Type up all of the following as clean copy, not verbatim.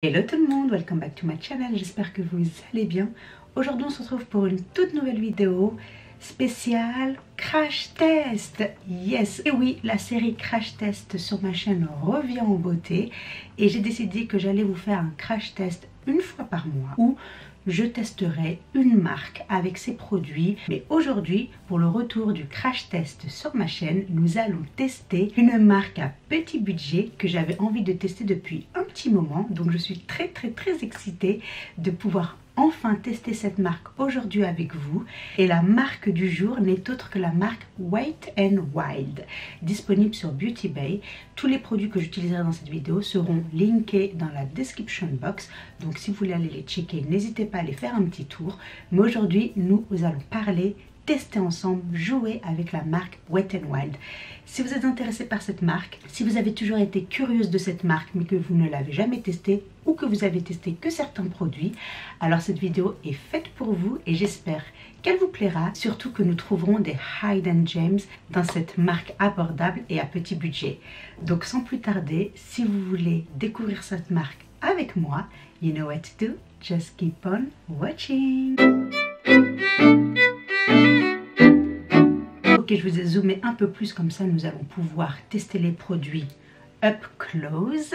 Hello tout le monde, welcome back to my channel, j'espère que vous allez bien. Aujourd'hui on se retrouve pour une toute nouvelle vidéo spéciale crash test. Yes, et oui, la série crash test sur ma chaîne revient en beauté et j'ai décidé que j'allais vous faire un crash test une fois par mois où je testerai une marque avec ses produits. Mais aujourd'hui, pour le retour du crash test sur ma chaîne, nous allons tester une marque à petit budget que j'avais envie de tester depuis un petit moment. Donc je suis très excitée de pouvoir enfin tester cette marque aujourd'hui avec vous. Et la marque du jour n'est autre que la marque Wet n Wild, disponible sur Beauty Bay. Tous les produits que j'utiliserai dans cette vidéo seront linkés dans la description box. Donc si vous voulez aller les checker, n'hésitez pas à aller faire un petit tour. Mais aujourd'hui, nous allons parler, tester ensemble, jouer avec la marque Wet n Wild. Si vous êtes intéressé par cette marque, si vous avez toujours été curieuse de cette marque mais que vous ne l'avez jamais testée ou que vous avez testé que certains produits, alors cette vidéo est faite pour vous et j'espère qu'elle vous plaira, surtout que nous trouverons des hidden gems dans cette marque abordable et à petit budget. Donc sans plus tarder, si vous voulez découvrir cette marque avec moi, you know what to do, just keep on watching. Ok, je vous ai zoomé un peu plus, comme ça nous allons pouvoir tester les produits up close.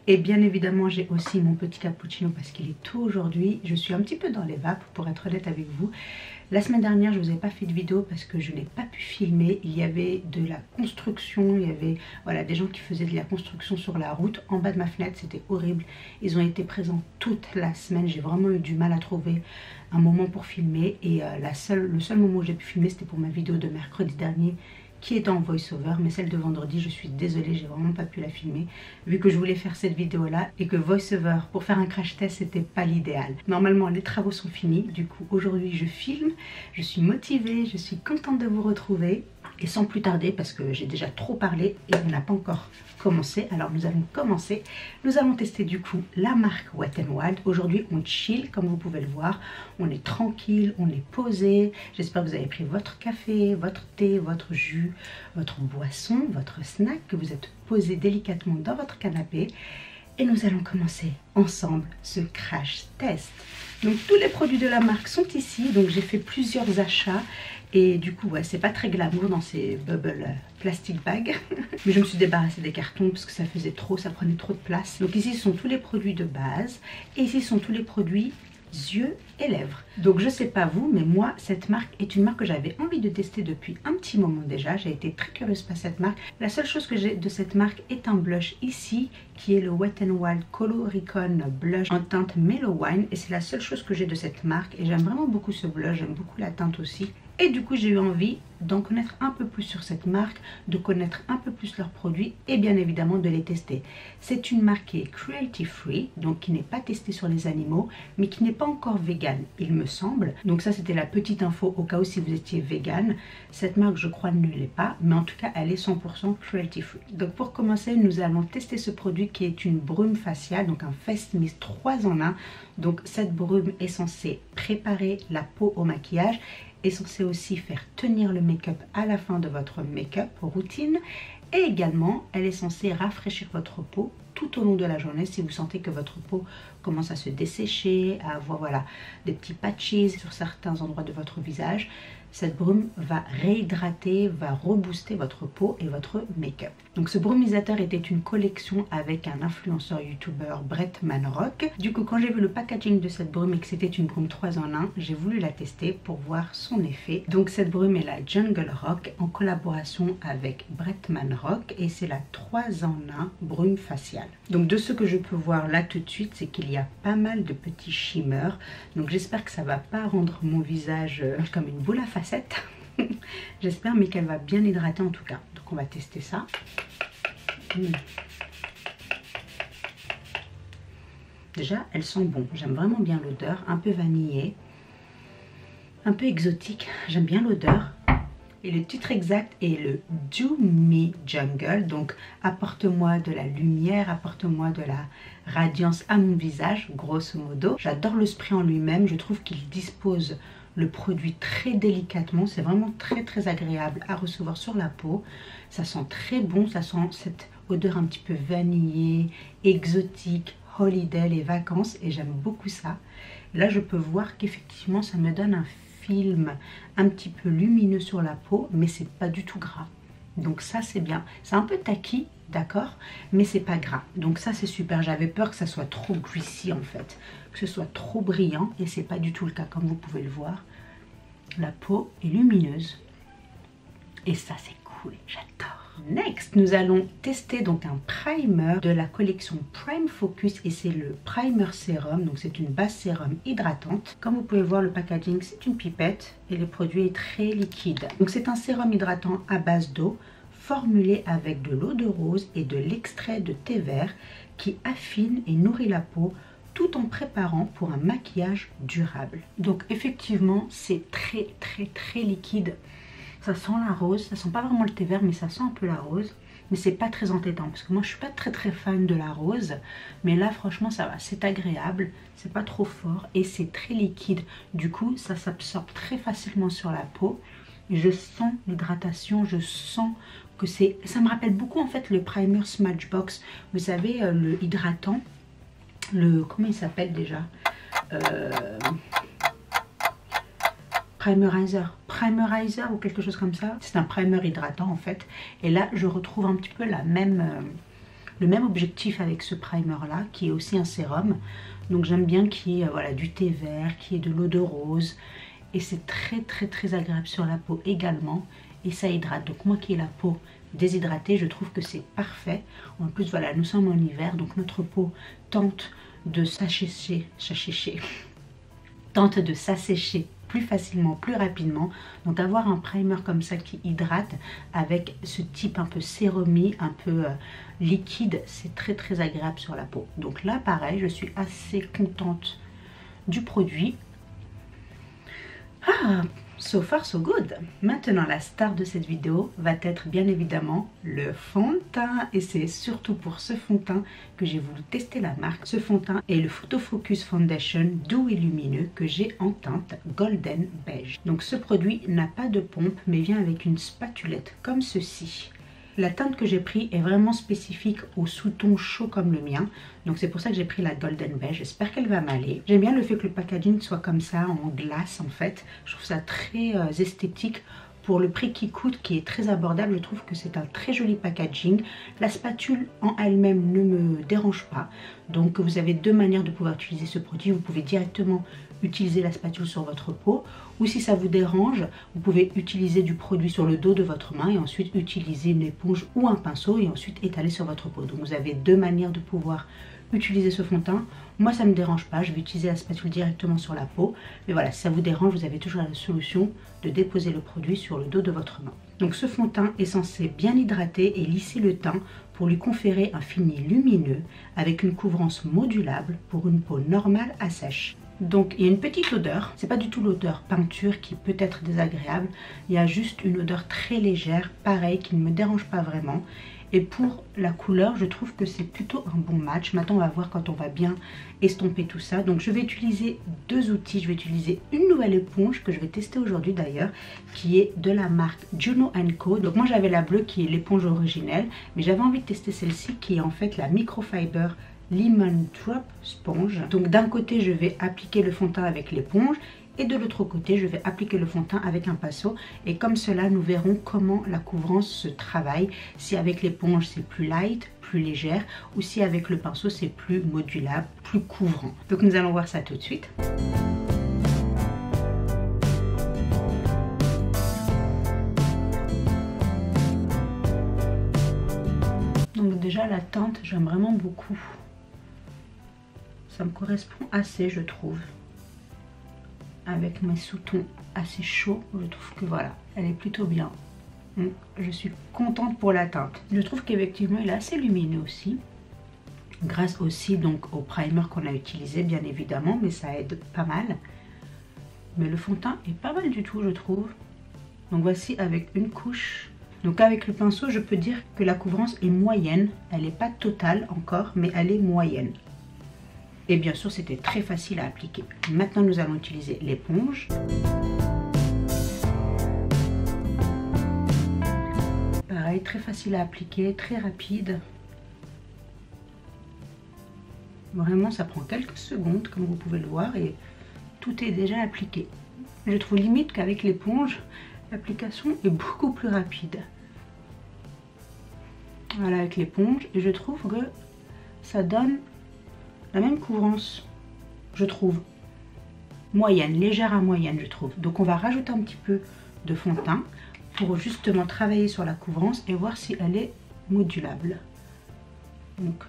Et bien évidemment j'ai aussi mon petit cappuccino parce qu'il est tôt aujourd'hui. Je suis un petit peu dans les vapes pour être honnête avec vous. La semaine dernière je ne vous ai pas fait de vidéo parce que je n'ai pas pu filmer. Il y avait de la construction, il y avait des gens qui faisaient de la construction sur la route en bas de ma fenêtre, c'était horrible. Ils ont été présents toute la semaine, j'ai vraiment eu du mal à trouver un moment pour filmer. Et le seul moment où j'ai pu filmer c'était pour ma vidéo de mercredi dernier qui est en voice-over, mais celle de vendredi, je suis désolée, j'ai vraiment pas pu la filmer vu que je voulais faire cette vidéo là et que voice-over pour faire un crash test c'était pas l'idéal. Normalement les travaux sont finis, du coup aujourd'hui je filme, je suis motivée, je suis contente de vous retrouver. Et sans plus tarder, parce que j'ai déjà trop parlé et on n'a pas encore commencé, alors nous allons commencer. Nous allons tester du coup la marque Wet n Wild. Aujourd'hui on chill comme vous pouvez le voir, on est tranquille, on est posé. J'espère que vous avez pris votre café, votre thé, votre jus, votre boisson, votre snack, que vous êtes posé délicatement dans votre canapé. Et nous allons commencer ensemble ce crash test. Donc tous les produits de la marque sont ici, donc j'ai fait plusieurs achats. Et du coup, ouais, c'est pas très glamour dans ces bubble plastic bags. Mais je me suis débarrassée des cartons parce que ça faisait trop, ça prenait trop de place. Donc ici, ce sont tous les produits de base. Et ici, ce sont tous les produits yeux et lèvres. Donc je sais pas vous, mais moi, cette marque est une marque que j'avais envie de tester depuis un petit moment déjà. J'ai été très curieuse par cette marque. La seule chose que j'ai de cette marque est un blush ici, qui est le Wet n Wild Coloricon Blush en teinte Mellow Wine. Et c'est la seule chose que j'ai de cette marque. Et j'aime vraiment beaucoup ce blush, j'aime beaucoup la teinte aussi. Et du coup j'ai eu envie d'en connaître un peu plus sur cette marque, de connaître un peu plus leurs produits et bien évidemment de les tester. C'est une marque qui est cruelty free, donc qui n'est pas testée sur les animaux, mais qui n'est pas encore vegan, il me semble. Donc ça c'était la petite info au cas où si vous étiez vegan. Cette marque je crois ne l'est pas, mais en tout cas elle est 100% cruelty free. Donc pour commencer nous allons tester ce produit qui est une brume faciale, donc un face mist 3 en 1. Donc cette brume est censée préparer la peau au maquillage, est censée aussi faire tenir le make-up à la fin de votre make-up routine et également elle est censée rafraîchir votre peau tout au long de la journée si vous sentez que votre peau commence à se dessécher, à avoir des petits patches sur certains endroits de votre visage. Cette brume va réhydrater, va rebooster votre peau et votre make-up. Donc ce brumisateur était une collection avec un influenceur youtubeur, Brett Manrock. Du coup quand j'ai vu le packaging de cette brume et que c'était une brume 3 en 1, j'ai voulu la tester pour voir son effet. Donc cette brume est la Jungle Rock en collaboration avec Brett Manrock et c'est la 3 en 1 brume faciale. Donc de ce que je peux voir là tout de suite, c'est qu'il y a pas mal de petits shimmers. Donc j'espère que ça va pas rendre mon visage comme une boule à facettes. J'espère, mais qu'elle va bien hydrater en tout cas. Donc on va tester ça. Déjà elle sent bon, j'aime vraiment bien l'odeur, un peu vanillée, un peu exotique, j'aime bien l'odeur. Et le titre exact est le Do Me Jungle, donc apporte-moi de la lumière, apporte-moi de la radiance à mon visage, grosso modo. J'adore le spray en lui-même, je trouve qu'il dispose le produit très délicatement, c'est vraiment très agréable à recevoir sur la peau. Ça sent très bon, ça sent cette odeur un petit peu vanillée, exotique, holiday, les vacances, et j'aime beaucoup ça. Là, je peux voir qu'effectivement, ça me donne un film un petit peu lumineux sur la peau, mais c'est pas du tout gras. Donc ça, c'est bien. C'est un peu tacky, d'accord, mais c'est pas gras. Donc ça, c'est super. J'avais peur que ça soit trop greasy en fait, que ce soit trop brillant, et c'est pas du tout le cas, comme vous pouvez le voir. La peau est lumineuse, et ça, c'est cool. J'adore. Next, nous allons tester donc un primer de la collection Prime Focus, et c'est le primer sérum. Donc c'est une base sérum hydratante. Comme vous pouvez voir, le packaging, c'est une pipette et le produit est très liquide. Donc c'est un sérum hydratant à base d'eau formulé avec de l'eau de rose et de l'extrait de thé vert qui affine et nourrit la peau tout en préparant pour un maquillage durable. Donc effectivement, c'est très liquide. Ça sent la rose, ça sent pas vraiment le thé vert, mais ça sent un peu la rose. Mais c'est pas très entêtant, parce que moi je suis pas très fan de la rose. Mais là franchement ça va, c'est agréable, c'est pas trop fort et c'est très liquide. Du coup ça s'absorbe très facilement sur la peau. Je sens l'hydratation, je sens que c'est... Ça me rappelle beaucoup en fait le primer Smudgebox. Vous savez, le hydratant, le... Comment il s'appelle déjà Primerizer ou quelque chose comme ça. C'est un primer hydratant en fait. Et là je retrouve un petit peu le même objectif avec ce primer là, qui est aussi un sérum. Donc j'aime bien qu'il y ait voilà, du thé vert, qu'il y ait de l'eau de rose. Et c'est très agréable sur la peau également. Et ça hydrate. Donc moi qui ai la peau déshydratée, je trouve que c'est parfait. En plus voilà, nous sommes en hiver, donc notre peau tente de s'assécher plus facilement, plus rapidement. Donc avoir un primer comme ça qui hydrate avec ce type un peu sérumé, un peu liquide, c'est très agréable sur la peau. Donc là pareil, je suis assez contente du produit. Ah, so far so good. Maintenant la star de cette vidéo va être bien évidemment le fond de teint, et c'est surtout pour ce fond de teint que j'ai voulu tester la marque. Ce fond de teint est le Photo Focus Foundation doux et lumineux que j'ai en teinte golden beige. Donc ce produit n'a pas de pompe mais vient avec une spatulette comme ceci. La teinte que j'ai pris est vraiment spécifique au sous-ton chaud comme le mien. Donc c'est pour ça que j'ai pris la golden beige. J'espère qu'elle va m'aller. J'aime bien le fait que le packaging soit comme ça, en glace en fait. Je trouve ça très esthétique. Pour le prix qui coûte, qui est très abordable, je trouve que c'est un très joli packaging. La spatule en elle-même ne me dérange pas. Donc vous avez deux manières de pouvoir utiliser ce produit. Vous pouvez directement utiliser la spatule sur votre peau, ou si ça vous dérange, vous pouvez utiliser du produit sur le dos de votre main et ensuite utiliser une éponge ou un pinceau et ensuite étaler sur votre peau. Donc vous avez deux manières de pouvoir utiliser ce fond de teint. Moi ça me dérange pas, je vais utiliser la spatule directement sur la peau, mais voilà, si ça vous dérange, vous avez toujours la solution de déposer le produit sur le dos de votre main. Donc ce fond de teint est censé bien hydrater et lisser le teint pour lui conférer un fini lumineux avec une couvrance modulable pour une peau normale à sèche. Donc il y a une petite odeur, c'est pas du tout l'odeur peinture qui peut être désagréable, il y a juste une odeur très légère, pareil, qui ne me dérange pas vraiment. Et pour la couleur, je trouve que c'est plutôt un bon match. Maintenant on va voir quand on va bien estomper tout ça. Donc je vais utiliser deux outils, je vais utiliser une nouvelle éponge que je vais tester aujourd'hui d'ailleurs, qui est de la marque Juno & Co. Donc moi j'avais la bleue qui est l'éponge originelle, mais j'avais envie de tester celle-ci qui est en fait la Microfiber Lemon Drop Sponge. Donc d'un côté je vais appliquer le fond de teint avec l'éponge et de l'autre côté je vais appliquer le fond de teint avec un pinceau, et comme cela nous verrons comment la couvrance se travaille, si avec l'éponge c'est plus light, plus légère, ou si avec le pinceau c'est plus modulable, plus couvrant. Donc nous allons voir ça tout de suite. Donc déjà la teinte j'aime vraiment beaucoup. Ça me correspond assez, je trouve. Avec mes sous-tons assez chauds, je trouve que voilà, elle est plutôt bien. Donc, je suis contente pour la teinte. Je trouve qu'effectivement, il est assez lumineux aussi. Grâce aussi donc au primer qu'on a utilisé, bien évidemment, mais ça aide pas mal. Mais le fond de teint est pas mal du tout, je trouve. Donc voici avec une couche. Donc avec le pinceau, je peux dire que la couvrance est moyenne. Elle n'est pas totale encore, mais elle est moyenne. Et bien sûr, c'était très facile à appliquer. Maintenant, nous allons utiliser l'éponge. Pareil, très facile à appliquer, très rapide. Vraiment, ça prend quelques secondes, comme vous pouvez le voir, et tout est déjà appliqué. Je trouve limite qu'avec l'éponge, l'application est beaucoup plus rapide. Voilà, avec l'éponge, et je trouve que ça donne la même couvrance, je trouve. Moyenne, légère à moyenne, je trouve. Donc on va rajouter un petit peu de fond de teint pour justement travailler sur la couvrance et voir si elle est modulable. Donc,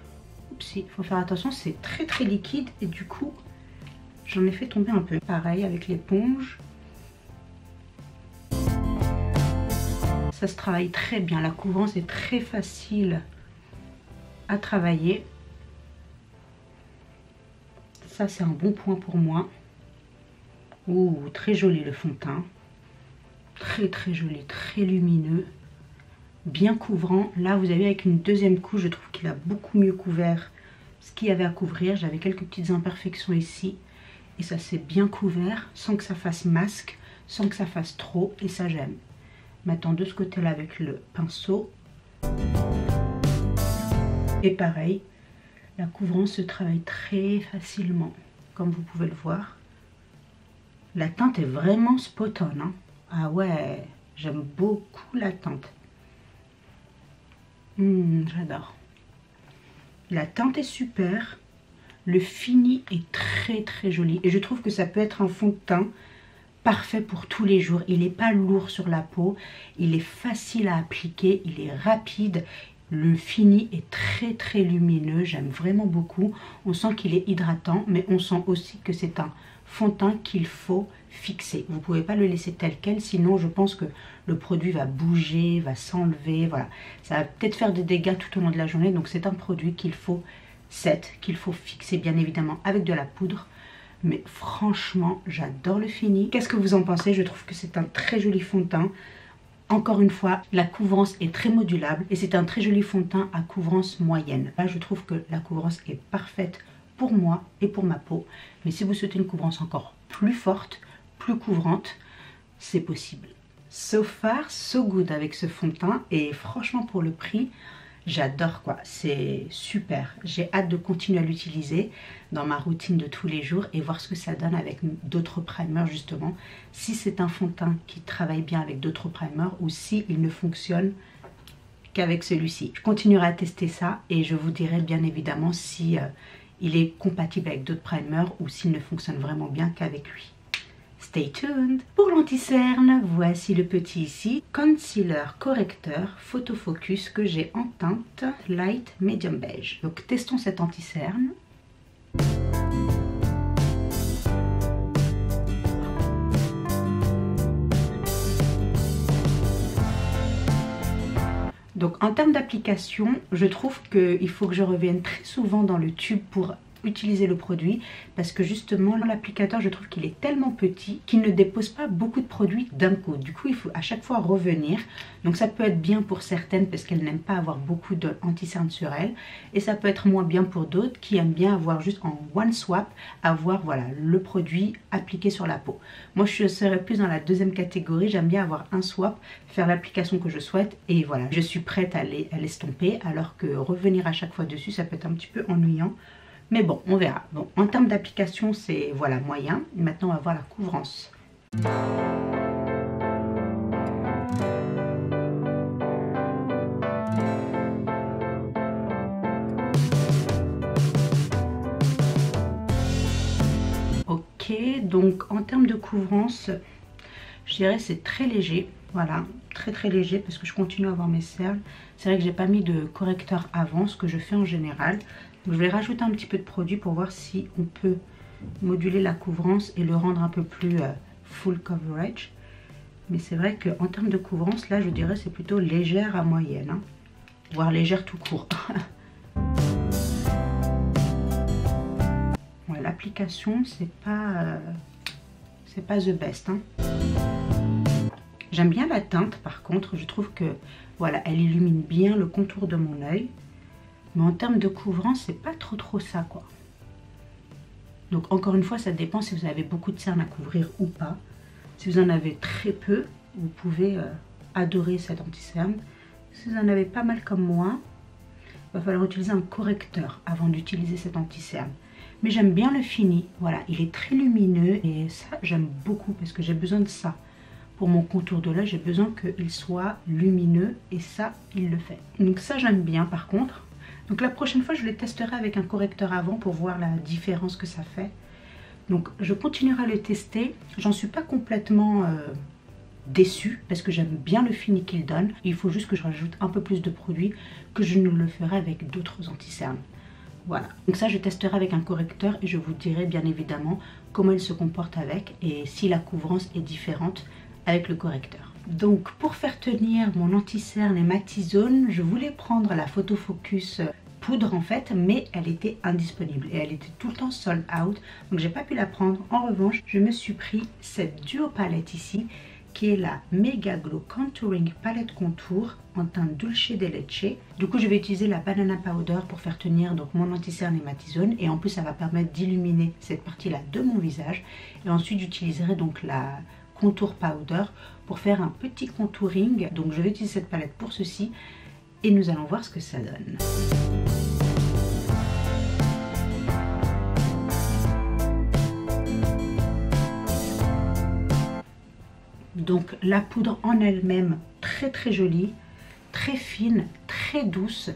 il faut faire attention, c'est très très liquide et du coup, j'en ai fait tomber un peu. Pareil avec l'éponge. Ça se travaille très bien, la couvrance est très facile à travailler. Ça, c'est un bon point pour moi. Ouh, très joli le fond de teint. Très très joli, très lumineux. Bien couvrant. Là, vous avez avec une deuxième couche, je trouve qu'il a beaucoup mieux couvert ce qu'il y avait à couvrir. J'avais quelques petites imperfections ici. Et ça s'est bien couvert sans que ça fasse masque, sans que ça fasse trop. Et ça, j'aime. Maintenant, de ce côté-là, avec le pinceau. Et pareil, la couvrance se travaille très facilement, comme vous pouvez le voir. La teinte est vraiment spot on, hein. Ah ouais, j'aime beaucoup la teinte. J'adore. La teinte est super. Le fini est très très joli. Et je trouve que ça peut être un fond de teint parfait pour tous les jours. Il n'est pas lourd sur la peau. Il est facile à appliquer. Il est rapide. Le fini est très très lumineux. J'aime vraiment beaucoup. On sent qu'il est hydratant. Mais on sent aussi que c'est un fond de teint qu'il faut fixer. Vous ne pouvez pas le laisser tel quel, sinon je pense que le produit va bouger, va s'enlever, voilà. Ça va peut-être faire des dégâts tout au long de la journée, donc c'est un produit qu'il faut set, qu'il faut fixer bien évidemment avec de la poudre. Mais franchement, j'adore le fini. Qu'est-ce que vous en pensez? Je trouve que c'est un très joli fond de teint. Encore une fois, la couvrance est très modulable et c'est un très joli fond de teint à couvrance moyenne. Là, je trouve que la couvrance est parfaite pour moi et pour ma peau. Mais si vous souhaitez une couvrance encore plus forte, plus couvrante, c'est possible. So far, so good avec ce fond de teint. Et franchement, pour le prix, j'adore quoi. C'est super. J'ai hâte de continuer à l'utiliser dans ma routine de tous les jours et voir ce que ça donne avec d'autres primers justement. Si c'est un fond de teint qui travaille bien avec d'autres primers ou si il ne fonctionne qu'avec celui-ci. Je continuerai à tester ça et je vous dirai bien évidemment si il est compatible avec d'autres primers ou s'il ne fonctionne vraiment bien qu'avec lui. Stay tuned. Pour l'anti-cerne, voici le petit ici, concealer correcteur photo focus que j'ai en teinte light medium beige. Donc testons cet anti-cerne. Donc en termes d'application, je trouve qu'il faut que je revienne très souvent dans le tube pour utiliser le produit parce que justement l'applicateur, je trouve qu'il est tellement petit qu'il ne dépose pas beaucoup de produits d'un coup. Du coup, il faut à chaque fois revenir. Donc ça peut être bien pour certaines parce qu'elles n'aiment pas avoir beaucoup d'anti-cerne sur elles et ça peut être moins bien pour d'autres qui aiment bien avoir juste en one swap, avoir voilà le produit appliqué sur la peau. Moi, je serais plus dans la deuxième catégorie. J'aime bien avoir un swap, faire l'application que je souhaite et voilà, je suis prête à l'estomper, alors que revenir à chaque fois dessus, ça peut être un petit peu ennuyant. Mais bon, on verra. Bon, en termes d'application, c'est voilà moyen. Maintenant, on va voir la couvrance. Ok, donc en termes de couvrance, je dirais c'est très léger. Voilà, très très léger parce que je continue à avoir mes cernes. C'est vrai que j'ai pas mis de correcteur avant, ce que je fais en général. Donc, je vais rajouter un petit peu de produit pour voir si on peut moduler la couvrance et le rendre un peu plus full coverage. Mais c'est vrai qu'en termes de couvrance, là je dirais c'est plutôt légère à moyenne, hein, voire légère tout court. Ouais, l'application c'est pas the best, hein. J'aime bien la teinte par contre, je trouve que voilà, elle illumine bien le contour de mon œil. Mais en termes de couvrance, c'est pas trop ça quoi. Donc encore une fois, ça dépend si vous avez beaucoup de cernes à couvrir ou pas. Si vous en avez très peu, vous pouvez adorer cet anti-cerne. Si vous en avez pas mal comme moi, va falloir utiliser un correcteur avant d'utiliser cet anti-cerne. Mais j'aime bien le fini, voilà, il est très lumineux et ça j'aime beaucoup parce que j'ai besoin de ça. Pour mon contour de l'œil, j'ai besoin qu'il soit lumineux et ça, il le fait. Donc ça j'aime bien par contre. Donc la prochaine fois, je les testerai avec un correcteur avant pour voir la différence que ça fait. Donc je continuerai à le tester. J'en suis pas complètement déçue parce que j'aime bien le fini qu'il donne. Il faut juste que je rajoute un peu plus de produit que je ne le ferai avec d'autres anti-cernes. Voilà, donc ça je testerai avec un correcteur et je vous dirai bien évidemment comment il se comporte avec et si la couvrance est différente avec le correcteur. Donc pour faire tenir mon anti-cerne et ma T-zone, je voulais prendre la Photofocus poudre en fait, mais elle était indisponible et elle était tout le temps sold out, donc j'ai pas pu la prendre. En revanche, je me suis pris cette duo palette ici qui est la Mega Glow Contouring Palette Contour en teinte Dulce de Leche. Du coup, je vais utiliser la Banana Powder pour faire tenir donc mon anti-cerne et ma T-zone. Et en plus, ça va permettre d'illuminer cette partie-là de mon visage. Et ensuite, j'utiliserai donc la Contour Powder pour faire un petit contouring. Donc, je vais utiliser cette palette pour ceci. Et nous allons voir ce que ça donne. Donc la poudre en elle-même, très jolie, très fine, très douce.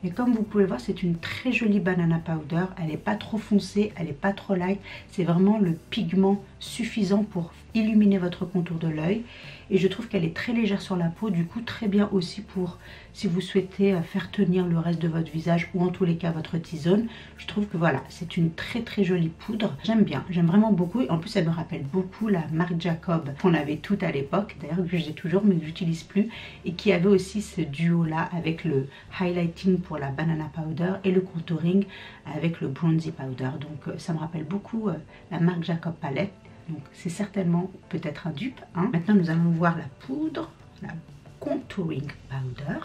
Et comme vous pouvez voir, c'est une très jolie banana powder. Elle n'est pas trop foncée, elle n'est pas trop light. C'est vraiment le pigment suffisant pour illuminer votre contour de l'œil. Et je trouve qu'elle est très légère sur la peau. Du coup, très bien aussi pour si vous souhaitez faire tenir le reste de votre visage ou en tous les cas votre T-zone. Je trouve que voilà, c'est une très jolie poudre. J'aime bien, j'aime vraiment beaucoup. Et en plus, elle me rappelle beaucoup la Marc Jacob qu'on avait toute à l'époque. D'ailleurs, que j'ai toujours mais que j'utilise plus. Et qui avait aussi ce duo-là avec le highlighting pour la banana powder et le contouring avec le bronzy powder. Donc ça me rappelle beaucoup la Marc Jacob palette. Donc c'est certainement peut-être un dupe. Hein. Maintenant nous allons voir la poudre, la contouring powder.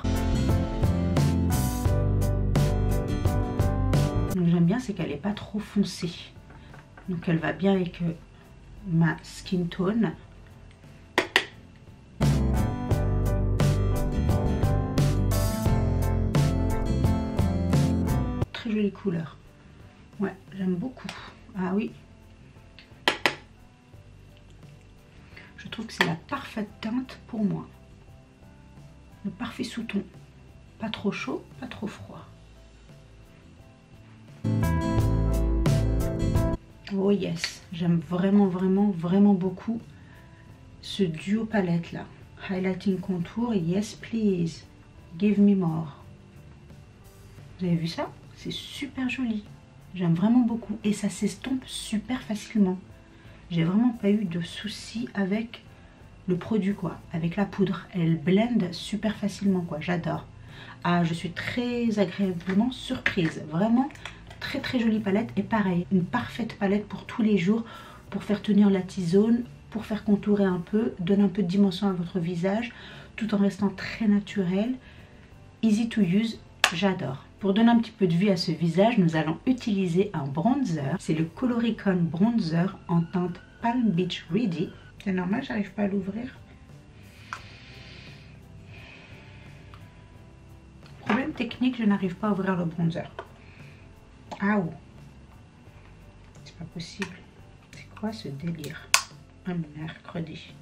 Donc j'aime bien, c'est qu'elle n'est pas trop foncée. Donc elle va bien avec ma skin tone. Très jolie couleur. Ouais, j'aime beaucoup. Ah oui. Je trouve que c'est la parfaite teinte pour moi. Le parfait sous-ton. Pas trop chaud, pas trop froid. Oh yes, j'aime vraiment beaucoup ce duo palette là. Highlighting contour, yes please, give me more. Vous avez vu ça? C'est super joli. J'aime vraiment beaucoup et ça s'estompe super facilement. J'ai vraiment pas eu de soucis avec le produit quoi, avec la poudre. Elle blende super facilement quoi, j'adore. Ah, je suis très agréablement surprise. Vraiment très jolie palette et pareil, une parfaite palette pour tous les jours, pour faire tenir la T-zone, pour faire contourer un peu, donner un peu de dimension à votre visage, tout en restant très naturel. Easy to use, j'adore. Pour donner un petit peu de vie à ce visage, nous allons utiliser un bronzer. C'est le Coloricon Bronzer en teinte Palm Beach Ready. C'est normal, j'arrive pas à l'ouvrir. Problème technique, je n'arrive pas à ouvrir le bronzer. Ah oh. C'est pas possible. C'est quoi ce délire? Un mercredi.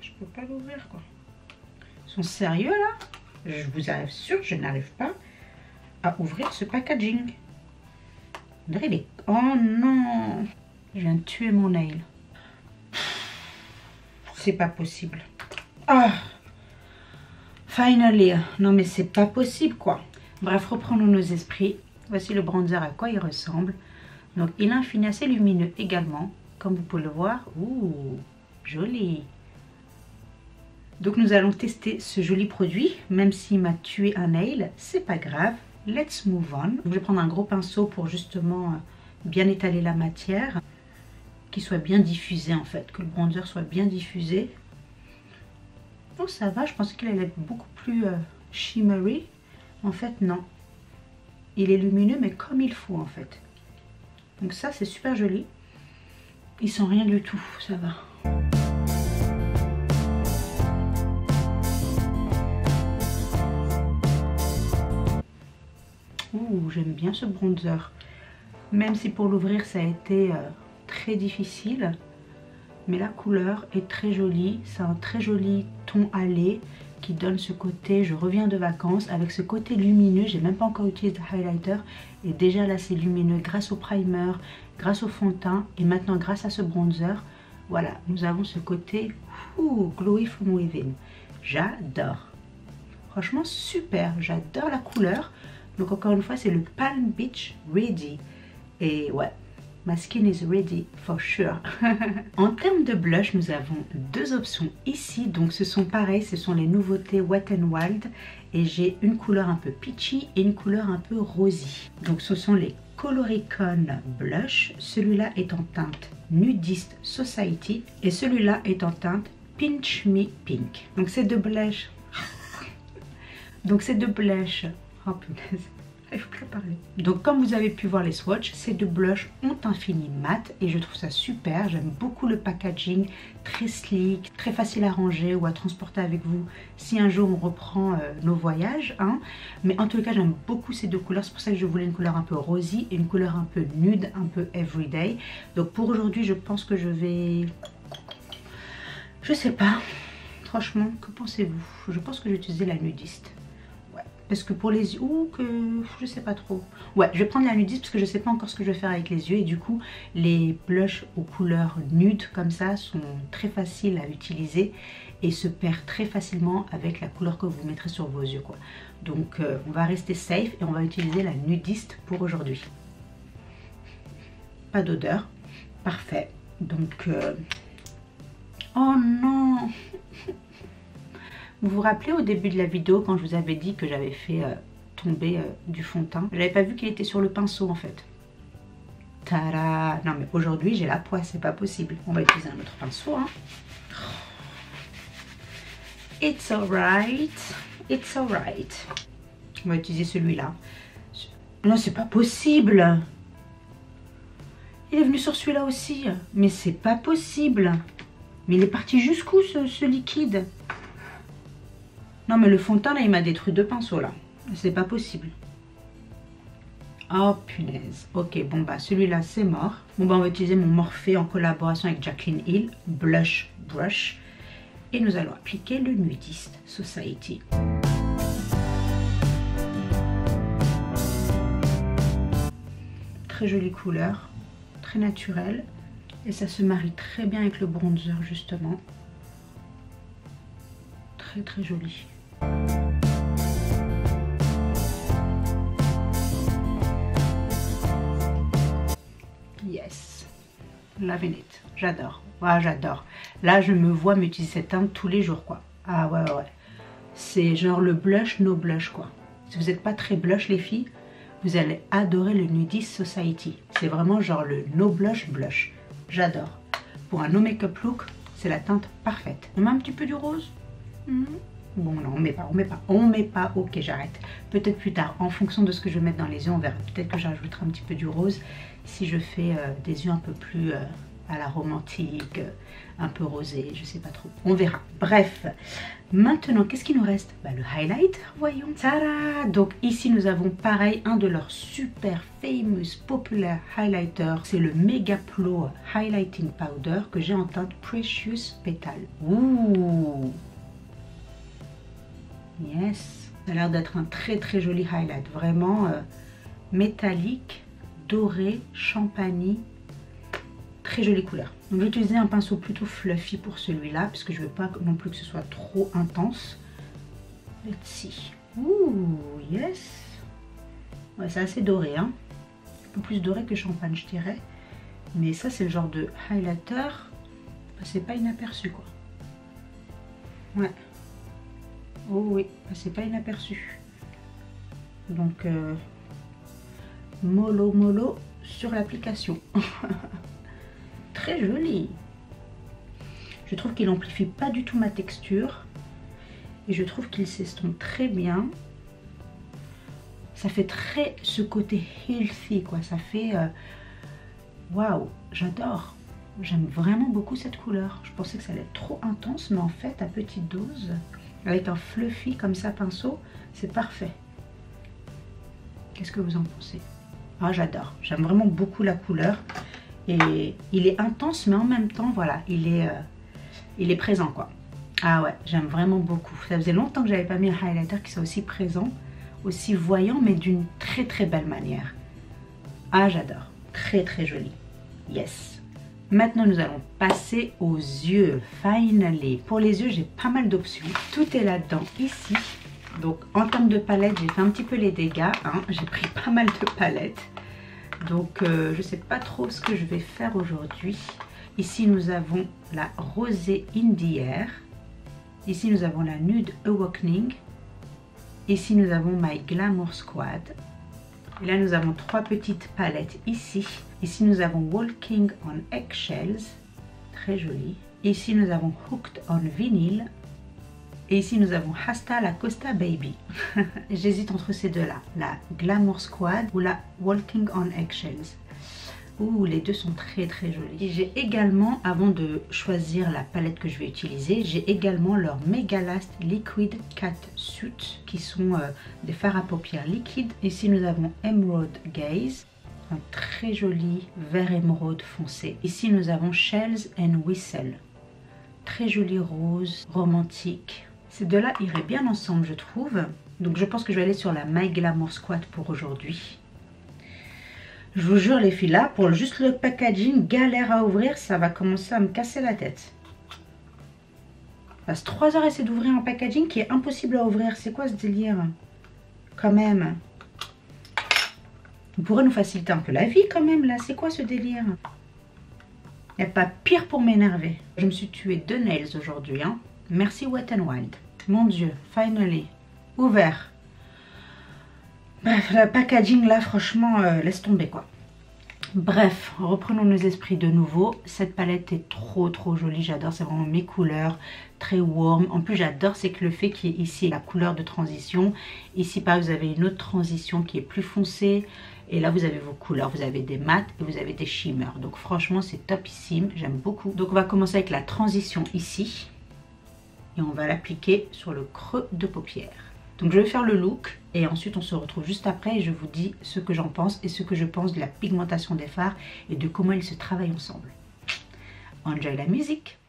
Je peux pas l'ouvrir quoi. Ils sont sérieux là? Je vous assure, je n'arrive pas à ouvrir ce packaging. Oh non! Je viens de tuer mon nail. C'est pas possible. Ah! Finally! Non mais c'est pas possible quoi. Bref, reprenons nos esprits. Voici le bronzer à quoi il ressemble. Donc il a un fini assez lumineux également. Comme vous pouvez le voir. Ouh! Joli! Donc nous allons tester ce joli produit, même s'il m'a tué un nail, c'est pas grave. Let's move on. Je vais prendre un gros pinceau pour justement bien étaler la matière, qu'il soit bien diffusé en fait, que le bronzer soit bien diffusé. Oh ça va, je pensais qu'il allait être beaucoup plus shimmery. En fait non, il est lumineux mais comme il faut en fait. Donc ça c'est super joli. Il sent rien du tout, ça va. j'aime bien ce bronzer. Même si pour l'ouvrir ça a été très difficile. Mais la couleur est très jolie. C'est un très joli ton allé qui donne ce côté, je reviens de vacances, avec ce côté lumineux. J'ai même pas encore utilisé de highlighter et déjà là c'est lumineux grâce au primer, grâce au fond de teint et maintenant grâce à ce bronzer. Voilà, nous avons ce côté glowy from within. J'adore. Franchement super, j'adore la couleur. Donc encore une fois c'est le Palm Beach Ready. Et ouais, my skin is ready for sure. En termes de blush, nous avons deux options ici. Donc ce sont pareil, ce sont les nouveautés Wet n Wild. Et j'ai une couleur un peu peachy et une couleur un peu rosy. Donc ce sont les Coloricon Blush. Celui-là est en teinte Nudist Society. Et celui-là est en teinte Pinch Me Pink. Donc ces deux blushs... Oh punaise. Il faut plus parler. Donc comme vous avez pu voir les swatchs, ces deux blushs ont un fini mat et je trouve ça super. J'aime beaucoup le packaging, très sleek, très facile à ranger ou à transporter avec vous si un jour on reprend nos voyages. Hein. Mais en tout cas j'aime beaucoup ces deux couleurs, c'est pour ça que je voulais une couleur un peu rosy et une couleur un peu nude, un peu everyday. Donc pour aujourd'hui je pense que je vais... Je sais pas, franchement, que pensez-vous? Je pense que je vais utiliser la nudiste. Parce que pour les yeux, ou que je sais pas trop. Ouais, je vais prendre la nudiste parce que je sais pas encore ce que je vais faire avec les yeux. Et du coup, les blushs aux couleurs nudes comme ça sont très faciles à utiliser et se perdent très facilement avec la couleur que vous mettrez sur vos yeux, quoi. Donc, on va rester safe et on va utiliser la nudiste pour aujourd'hui. Pas d'odeur. Parfait. Donc, oh non! Vous vous rappelez au début de la vidéo quand je vous avais dit que j'avais fait tomber du fond de teint? Je n'avais pas vu qu'il était sur le pinceau en fait. Tada! Non mais aujourd'hui j'ai la poisse, c'est pas possible. On va utiliser un autre pinceau. Hein. It's alright. It's alright. On va utiliser celui-là. Non, c'est pas possible. Il est venu sur celui-là aussi. Mais c'est pas possible. Mais il est parti jusqu'où ce liquide? Non mais le fond de teint là il m'a détruit deux pinceaux là. C'est pas possible. Oh punaise. Ok bon bah celui-là c'est mort. Bon bah on va utiliser mon Morphe en collaboration avec Jaclyn Hill. Blush Brush. Et nous allons appliquer le Nudist Society. Très jolie couleur. Très naturelle. Et ça se marie très bien avec le bronzer justement. Très très joli. Yes, loving it, j'adore, ouais, j'adore. Là je me vois m'utiliser cette teinte tous les jours quoi. Ah ouais ouais, c'est genre le blush no blush quoi. Si vous n'êtes pas très blush les filles, vous allez adorer le Nudist Society. C'est vraiment genre le no blush blush, j'adore. Pour un no make-up look, c'est la teinte parfaite. On met un petit peu du rose. Bon non, on met pas, ok j'arrête. Peut-être plus tard, en fonction de ce que je vais mettre dans les yeux, on verra. Peut-être que j'ajouterai un petit peu du rose si je fais des yeux un peu plus à la romantique, un peu rosé, je sais pas trop. On verra. Bref, maintenant qu'est-ce qu'il nous reste? Bah, le highlight, voyons. Tada! Donc ici nous avons pareil, un de leurs super famous populaire highlighters. C'est le Mega Pro Highlighting Powder que j'ai en teinte Precious Petal. Ouh! Yes, ça a l'air d'être un très très joli highlight, vraiment métallique, doré, champagné, très jolie couleur. Donc j'ai utilisé un pinceau plutôt fluffy pour celui-là, parce que je ne veux pas non plus que ce soit trop intense. Let's see. Ouh, yes. Ouais, c'est assez doré, hein. Un peu plus doré que champagne, je dirais. Mais ça, c'est le genre de highlighter, c'est pas inaperçu, quoi. Ouais. Oh oui, c'est pas inaperçu. Donc, mollo sur l'application. Très joli. Je trouve qu'il amplifie pas du tout ma texture. Et je trouve qu'il s'estompe très bien. Ça fait très ce côté healthy, quoi. Ça fait... Waouh, j'adore. J'aime vraiment beaucoup cette couleur. Je pensais que ça allait être trop intense, mais en fait, à petite dose... Avec un fluffy comme ça pinceau, c'est parfait. Qu'est-ce que vous en pensez? Ah, j'adore, j'aime vraiment beaucoup la couleur. Et il est intense, mais en même temps, voilà, il est présent, quoi. Ah ouais, j'aime vraiment beaucoup. Ça faisait longtemps que j'avais pas mis un highlighter qui soit aussi présent, aussi voyant, mais d'une très très belle manière. Ah, j'adore. Très très joli. Yes. Maintenant, nous allons passer aux yeux. Finally. Pour les yeux, j'ai pas mal d'options. Tout est là-dedans, ici. Donc, en termes de palette, j'ai fait un petit peu les dégâts. Hein. J'ai pris pas mal de palettes. Donc, je sais pas trop ce que je vais faire aujourd'hui. Ici, nous avons la Rosée in the Air. Ici, nous avons la Nude Awakening. Ici, nous avons My Glamour Squad. Et là, nous avons 3 petites palettes ici. Ici, nous avons Walking on Eggshells. Très joli. Ici, nous avons Hooked on Vinyl. Et ici, nous avons Hasta la Costa Baby. J'hésite entre ces deux-là. La Glamour Squad ou la Walking on Eggshells. Ouh, les deux sont très très jolis. Et j'ai également, avant de choisir la palette que je vais utiliser, j'ai également leur Megalast Liquid Cat Suit, qui sont des fards à paupières liquides. Ici, nous avons Emerald Gaze, un très joli vert émeraude foncé. Ici, nous avons Shells and Whistle, très joli rose, romantique. Ces deux-là iraient bien ensemble, je trouve. Donc, je pense que je vais aller sur la My Glamour Squad pour aujourd'hui. Je vous jure les filles, là, pour juste le packaging, galère à ouvrir, ça va commencer à me casser la tête. Je passe 3 heures à essayer d'ouvrir un packaging qui est impossible à ouvrir. C'est quoi ce délire? Quand même. Vous pourrez nous faciliter un peu la vie quand même, là. C'est quoi ce délire? Il n'y a pas pire pour m'énerver. Je me suis tuée 2 nails aujourd'hui, hein. Merci Wet n Wild. Mon Dieu, finally. Ouvert. Bref, le packaging là, franchement, laisse tomber quoi. Bref, reprenons nos esprits de nouveau. Cette palette est trop jolie, j'adore, c'est vraiment mes couleurs, très warm. En plus, j'adore, c'est que le fait qu'il y ait ici la couleur de transition. Ici, pareil, vous avez une autre transition qui est plus foncée. Et là, vous avez vos couleurs, vous avez des mats et vous avez des shimmers. Donc franchement, c'est topissime, j'aime beaucoup. Donc on va commencer avec la transition ici. Et on va l'appliquer sur le creux de paupière. Donc je vais faire le look et ensuite on se retrouve juste après et je vous dis ce que j'en pense et ce que je pense de la pigmentation des fards et de comment ils se travaillent ensemble. Enjoy la musique!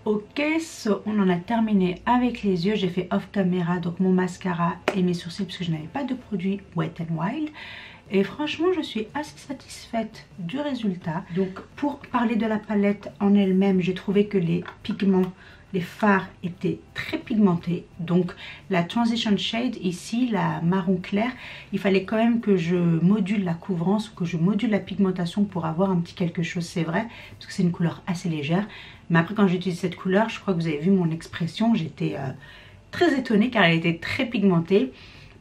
Ok, so on en a terminé avec les yeux. J'ai fait off caméra donc mon mascara et mes sourcils parce que je n'avais pas de produit Wet n Wild. Et franchement, je suis assez satisfaite du résultat. Donc pour parler de la palette en elle-même, j'ai trouvé que les pigments, les fards étaient très pigmentés. Donc la Transition Shade ici, la marron clair, il fallait quand même que je module la couvrance ou que je module la pigmentation pour avoir un petit quelque chose, c'est vrai. Parce que c'est une couleur assez légère. Mais après quand j'utilise cette couleur, je crois que vous avez vu mon expression, j'étais très étonnée car elle était très pigmentée.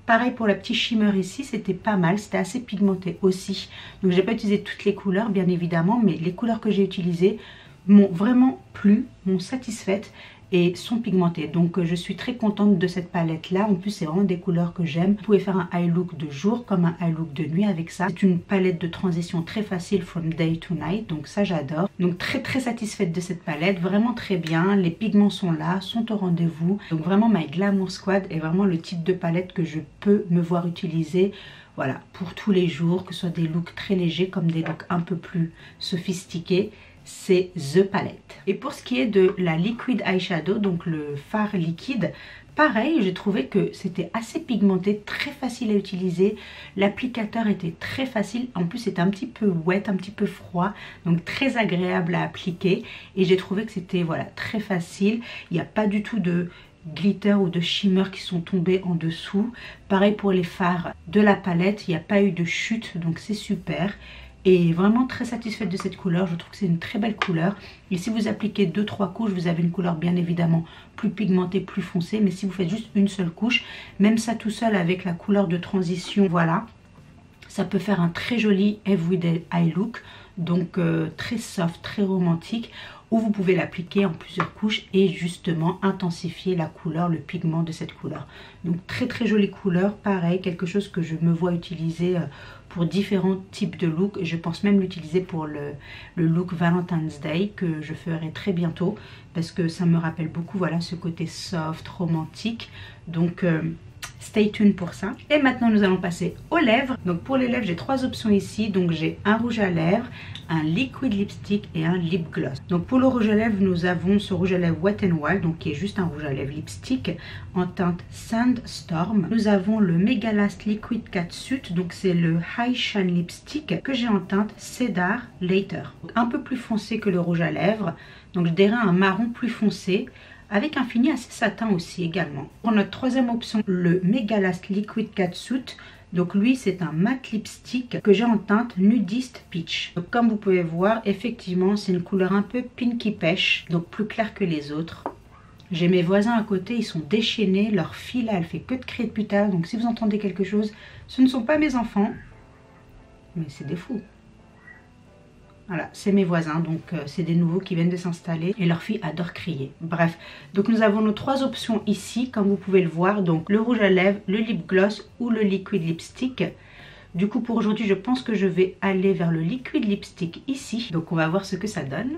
Pareil pour la petite shimmer ici, c'était pas mal, c'était assez pigmenté aussi. Donc j'ai pas utilisé toutes les couleurs bien évidemment, mais les couleurs que j'ai utilisées m'ont vraiment plu, m'ont satisfaite. et sont pigmentées. Donc je suis très contente de cette palette là. En plus c'est vraiment des couleurs que j'aime. Vous pouvez faire un eye look de jour comme un eye look de nuit avec ça. C'est une palette de transition très facile from day to night, donc ça j'adore. Donc très satisfaite de cette palette, vraiment très bien. Les pigments sont là, sont au rendez-vous. Donc vraiment My Glamour Squad est vraiment le type de palette que je peux me voir utiliser. Voilà, pour tous les jours, que ce soit des looks très légers comme des looks un peu plus sophistiqués. C'est The Palette. Et pour ce qui est de la Liquid Eyeshadow, donc le fard liquide, pareil, j'ai trouvé que c'était assez pigmenté, très facile à utiliser. L'applicateur était très facile, en plus c'était un petit peu wet, un petit peu froid, donc très agréable à appliquer. Et j'ai trouvé que c'était voilà, très facile, il n'y a pas du tout de glitter ou de shimmer qui sont tombés en dessous. Pareil pour les fards de la palette, il n'y a pas eu de chute, donc c'est super. Et vraiment très satisfaite de cette couleur, je trouve que c'est une très belle couleur. Et si vous appliquez 2-3 couches, vous avez une couleur bien évidemment plus pigmentée, plus foncée. Mais si vous faites juste une seule couche, même ça tout seul avec la couleur de transition, voilà, ça peut faire un très joli everyday eye look. Donc très soft, très romantique, où vous pouvez l'appliquer en plusieurs couches et justement intensifier la couleur, le pigment de cette couleur. Donc très jolie couleur, pareil, quelque chose que je me vois utiliser pour différents types de looks. Je pense même l'utiliser pour le look Valentine's Day que je ferai très bientôt parce que ça me rappelle beaucoup voilà ce côté soft, romantique. Donc stay tuned pour ça. Et maintenant nous allons passer aux lèvres. Donc pour les lèvres j'ai trois options ici. Donc j'ai un rouge à lèvres, un liquid lipstick et un lip gloss. Donc pour le rouge à lèvres nous avons ce rouge à lèvres Wet n Wild, donc qui est juste un rouge à lèvres lipstick en teinte Sandstorm. Nous avons le Mega Last Liquid Catsuit, donc c'est le High Shine Lipstick que j'ai en teinte Cedar Later. Donc un peu plus foncé que le rouge à lèvres, donc je dirais un marron plus foncé, avec un fini assez satin aussi également. Pour notre troisième option, le Mega Last Liquid Catsuit. Donc lui c'est un matte lipstick que j'ai en teinte Nudist Peach. Donc comme vous pouvez voir, effectivement c'est une couleur un peu pinky pêche, donc plus claire que les autres. J'ai mes voisins à côté, ils sont déchaînés, leur fille là elle fait que de crier depuis tout à l'heure. Donc si vous entendez quelque chose, ce ne sont pas mes enfants, mais c'est des fous. Voilà, c'est mes voisins, donc c'est des nouveaux qui viennent de s'installer et leur fille adore crier. Bref, donc nous avons nos trois options ici, comme vous pouvez le voir. Donc le rouge à lèvres, le lip gloss ou le liquid lipstick. Du coup pour aujourd'hui je pense que je vais aller vers le liquid lipstick ici. Donc on va voir ce que ça donne.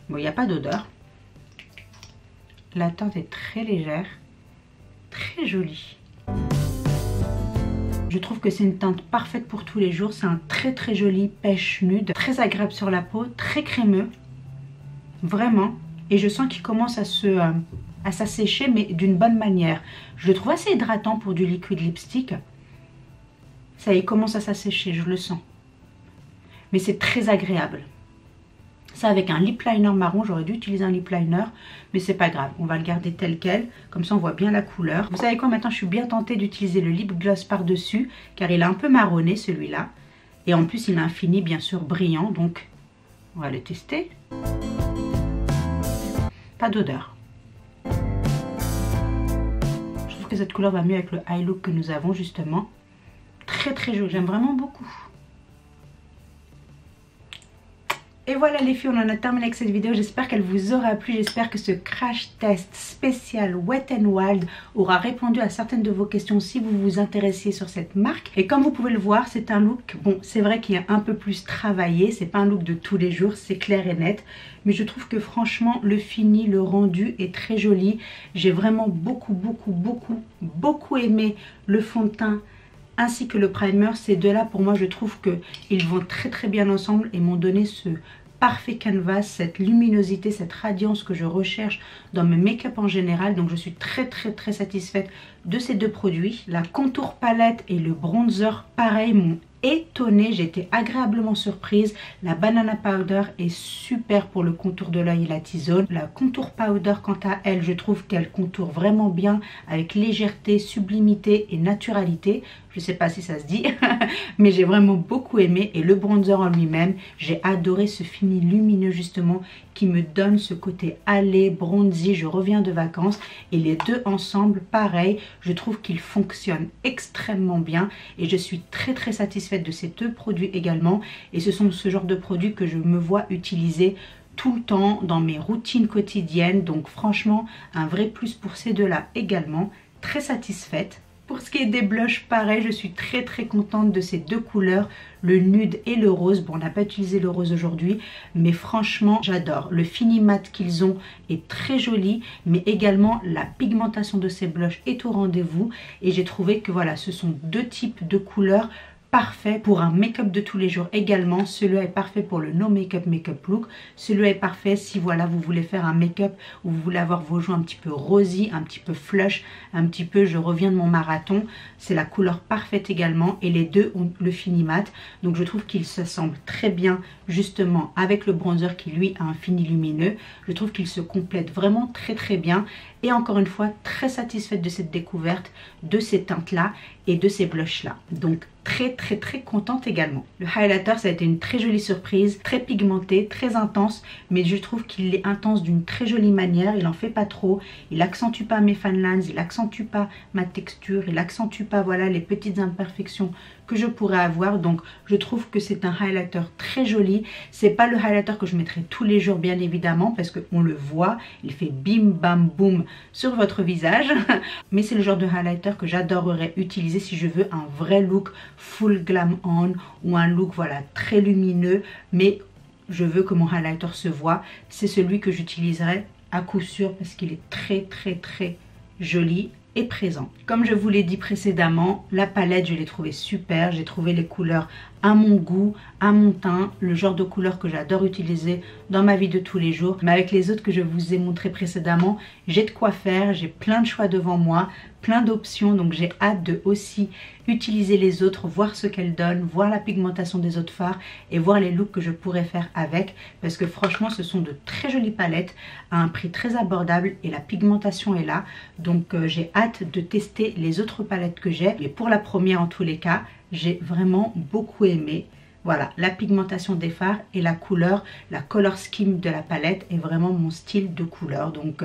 Bon, il n'y a pas d'odeur. La teinte est très légère, très jolie. Je trouve que c'est une teinte parfaite pour tous les jours. C'est un très joli pêche nude, très agréable sur la peau, très crémeux, vraiment. Et je sens qu'il commence à s'assécher, mais d'une bonne manière. Je le trouve assez hydratant pour du liquid lipstick. Ça y est, il commence à s'assécher, je le sens. Mais c'est très agréable. Ça avec un lip liner marron, j'aurais dû utiliser un lip liner, mais c'est pas grave, on va le garder tel quel, comme ça on voit bien la couleur. Vous savez quoi, maintenant je suis bien tentée d'utiliser le lip gloss par dessus, car il est un peu marronné celui-là, et en plus il a un fini bien sûr brillant, donc on va le tester. Pas d'odeur. Je trouve que cette couleur va mieux avec le eye look que nous avons justement. Très joli, j'aime vraiment beaucoup. Et voilà les filles, on en a terminé avec cette vidéo. J'espère qu'elle vous aura plu. J'espère que ce crash test spécial Wet n Wild aura répondu à certaines de vos questions si vous vous intéressiez sur cette marque. Et comme vous pouvez le voir, c'est un look, bon c'est vrai qu'il est un peu plus travaillé. C'est pas un look de tous les jours, c'est clair et net. Mais je trouve que franchement le fini, le rendu est très joli. J'ai vraiment beaucoup aimé le fond de teint ainsi que le primer. Ces deux là pour moi je trouve qu'ils vont très bien ensemble et m'ont donné ce parfait canvas, cette luminosité, cette radiance que je recherche dans mes make-up en général. Donc je suis très satisfaite de ces deux produits. La contour palette et le bronzer pareil m'ont étonnée, j'ai été agréablement surprise. La banana powder est super pour le contour de l'œil et la T-zone. La contour powder quant à elle, je trouve qu'elle contourne vraiment bien avec légèreté, sublimité et naturalité. Je sais pas si ça se dit mais j'ai vraiment beaucoup aimé. Et le bronzer en lui-même, j'ai adoré ce fini lumineux justement qui me donne ce côté allé, bronzy, je reviens de vacances. Et les deux ensemble, pareil, je trouve qu'ils fonctionnent extrêmement bien et je suis très satisfaite satisfaite de ces deux produits également. Et ce sont ce genre de produits que je me vois utiliser tout le temps dans mes routines quotidiennes. Donc franchement, un vrai plus pour ces deux-là également. Très satisfaite. Pour ce qui est des blushs, pareil, je suis très contente de ces deux couleurs, le nude et le rose. Bon, on n'a pas utilisé le rose aujourd'hui, mais franchement, j'adore. Le fini mat qu'ils ont est très joli, mais également la pigmentation de ces blushs est au rendez-vous. Et j'ai trouvé que voilà, ce sont deux types de couleurs parfait pour un make-up de tous les jours également. Celui-là est parfait pour le no make-up look. Celui-là est parfait si voilà vous voulez faire un make-up où vous voulez avoir vos joues un petit peu rosy, un petit peu flush, un petit peu je reviens de mon marathon. C'est la couleur parfaite également et les deux ont le fini mat. Donc je trouve qu'ils s'assemblent très bien justement avec le bronzer qui lui a un fini lumineux. Je trouve qu'ils se complètent vraiment très bien. Et encore une fois, très satisfaite de cette découverte, de ces teintes-là et de ces blushs-là. Donc très contente également. Le highlighter, ça a été une très jolie surprise, très pigmenté, très intense, mais je trouve qu'il est intense d'une très jolie manière. Il en fait pas trop, il accentue pas mes fan lines, il accentue pas ma texture, il accentue pas voilà les petites imperfections que je pourrais avoir. Donc je trouve que c'est un highlighter très joli. C'est pas le highlighter que je mettrai tous les jours bien évidemment, parce qu'on le voit, il fait bim bam boum sur votre visage. Mais c'est le genre de highlighter que j'adorerais utiliser si je veux un vrai look full glam on, ou un look voilà très lumineux, mais je veux que mon highlighter se voit. C'est celui que j'utiliserai à coup sûr parce qu'il est très joli et présent. Comme je vous l'ai dit précédemment, la palette je l'ai trouvée super. J'ai trouvé les couleurs à mon goût, à mon teint, le genre de couleurs que j'adore utiliser dans ma vie de tous les jours. Mais avec les autres que je vous ai montré précédemment, j'ai de quoi faire, j'ai plein de choix devant moi, plein d'options, donc j'ai hâte de aussi utiliser les autres, voir ce qu'elles donnent, voir la pigmentation des autres fards et voir les looks que je pourrais faire avec, parce que franchement ce sont de très jolies palettes à un prix très abordable et la pigmentation est là. Donc j'ai hâte de tester les autres palettes que j'ai, mais pour la première en tous les cas, j'ai vraiment beaucoup aimé. Voilà, la pigmentation des fards et la couleur, la color scheme de la palette est vraiment mon style de couleur. Donc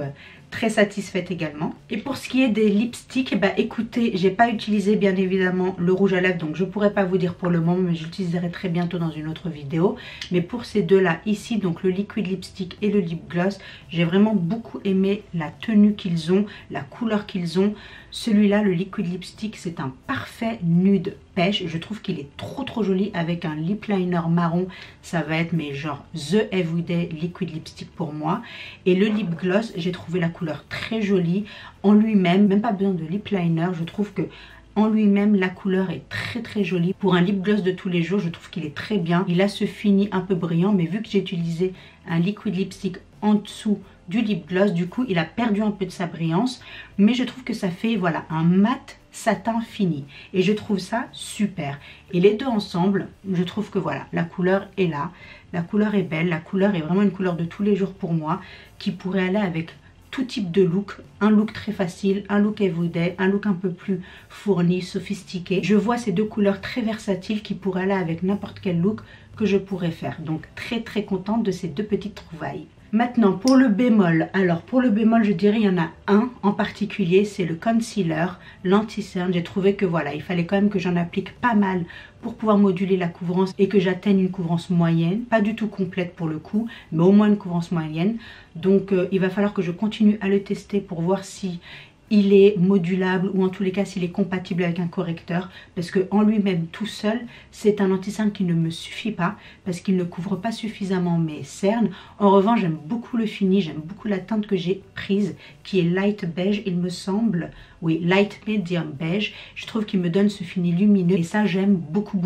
très satisfaite également. Et pour ce qui est des lipsticks, bah écoutez, j'ai pas utilisé bien évidemment le rouge à lèvres, donc je pourrais pas vous dire pour le moment, mais j'utiliserai très bientôt dans une autre vidéo. Mais pour ces deux là ici, donc le liquid lipstick et le lip gloss, j'ai vraiment beaucoup aimé la tenue qu'ils ont, la couleur qu'ils ont. Celui-là, le liquid lipstick, c'est un parfait nude pêche. Je trouve qu'il est trop joli avec un lip liner marron. Ça va être mais genre the everyday liquid lipstick pour moi. Et le lip gloss, j'ai trouvé la couleur très jolie en lui-même, même pas besoin de lip liner. Je trouve que en lui-même la couleur est très jolie. Pour un lip gloss de tous les jours, je trouve qu'il est très bien. Il a ce fini un peu brillant, mais vu que j'ai utilisé un liquid lipstick en dessous du lip gloss, du coup il a perdu un peu de sa brillance, mais je trouve que ça fait voilà un mat satin fini et je trouve ça super. Et les deux ensemble, je trouve que voilà, la couleur est là, la couleur est belle, la couleur est vraiment une couleur de tous les jours pour moi, qui pourrait aller avec tout type de look, un look très facile, un look everyday, un look un peu plus fourni, sophistiqué. Je vois ces deux couleurs très versatiles qui pourraient aller avec n'importe quel look que je pourrais faire. Donc très contente de ces deux petites trouvailles. Maintenant pour le bémol, alors pour le bémol je dirais il y en a un en particulier, c'est le concealer, l'anti-cerne. J'ai trouvé que voilà, il fallait quand même que j'en applique pas mal pour pouvoir moduler la couvrance et que j'atteigne une couvrance moyenne, pas du tout complète pour le coup, mais au moins une couvrance moyenne. Donc il va falloir que je continue à le tester pour voir si il est modulable ou en tous les cas s'il est compatible avec un correcteur, parce que en lui-même tout seul c'est un anti-cerne qui ne me suffit pas parce qu'il ne couvre pas suffisamment mes cernes. En revanche j'aime beaucoup le fini, j'aime beaucoup la teinte que j'ai prise qui est light beige il me semble, oui light medium beige. Je trouve qu'il me donne ce fini lumineux et ça j'aime beaucoup.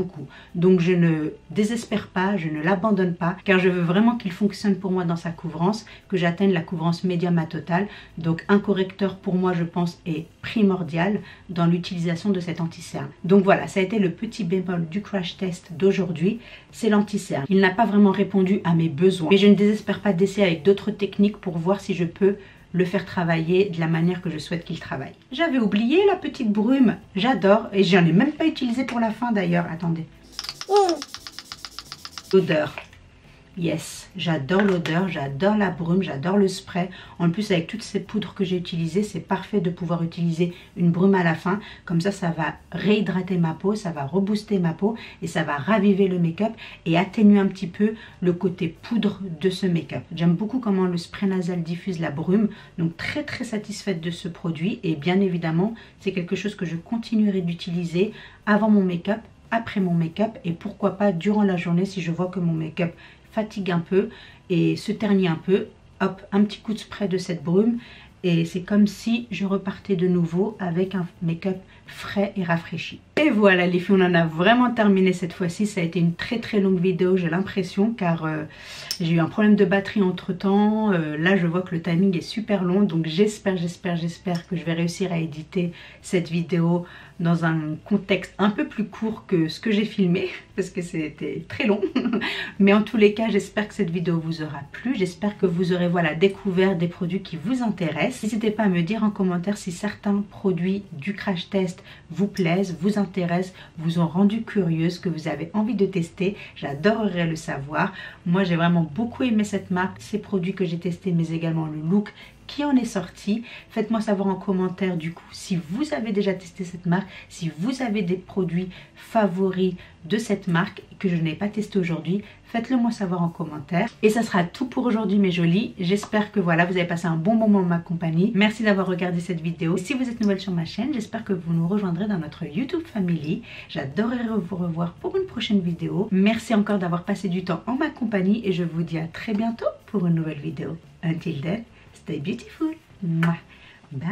Donc je ne désespère pas, je ne l'abandonne pas car je veux vraiment qu'il fonctionne pour moi dans sa couvrance, que j'atteigne la couvrance médium à totale. Donc un correcteur pour moi je pense est primordial dans l'utilisation de cet anti-cerne. Donc voilà, ça a été le petit bémol du crash test d'aujourd'hui, c'est l'anti-cerne. Il n'a pas vraiment répondu à mes besoins, mais je ne désespère pas d'essayer avec d'autres techniques pour voir si je peux le faire travailler de la manière que je souhaite qu'il travaille. J'avais oublié la petite brume, j'adore et j'en ai même pas utilisé pour la fin d'ailleurs, attendez. L'odeur. Yes, j'adore l'odeur, j'adore la brume, j'adore le spray. En plus, avec toutes ces poudres que j'ai utilisées, c'est parfait de pouvoir utiliser une brume à la fin. Comme ça va réhydrater ma peau, ça va rebooster ma peau et ça va raviver le make-up et atténuer un petit peu le côté poudre de ce make-up. J'aime beaucoup comment le spray nasal diffuse la brume. Donc très très satisfaite de ce produit. Et bien évidemment, c'est quelque chose que je continuerai d'utiliser avant mon make-up, après mon make-up et pourquoi pas durant la journée si je vois que mon make-up fatigue un peu et se ternit un peu, hop, un petit coup de spray de cette brume et c'est comme si je repartais de nouveau avec un make-up frais et rafraîchi. Et voilà les filles, on en a vraiment terminé cette fois-ci. Ça a été une très très longue vidéo, j'ai l'impression, car j'ai eu un problème de batterie entre temps. Là je vois que le timing est super long, donc j'espère que je vais réussir à éditer cette vidéo dans un contexte un peu plus court que ce que j'ai filmé, parce que c'était très long. Mais en tous les cas, j'espère que cette vidéo vous aura plu. J'espère que vous aurez découvert des produits qui vous intéressent. N'hésitez pas à me dire en commentaire si certains produits du crash test vous plaisent, vous intéressent, vous ont rendu curieuse, que vous avez envie de tester. J'adorerais le savoir. Moi, j'ai vraiment beaucoup aimé cette marque, ces produits que j'ai testés, mais également le look qui en est sorti. Faites-moi savoir en commentaire du coup si vous avez déjà testé cette marque, si vous avez des produits favoris de cette marque que je n'ai pas testé aujourd'hui. Faites-le moi savoir en commentaire. Et ça sera tout pour aujourd'hui mes jolies. J'espère que voilà, vous avez passé un bon moment en ma compagnie. Merci d'avoir regardé cette vidéo. Et si vous êtes nouvelle sur ma chaîne, j'espère que vous nous rejoindrez dans notre YouTube Family. J'adorerais vous revoir pour une prochaine vidéo. Merci encore d'avoir passé du temps en ma compagnie et je vous dis à très bientôt pour une nouvelle vidéo. Until then, stay beautiful. Bye.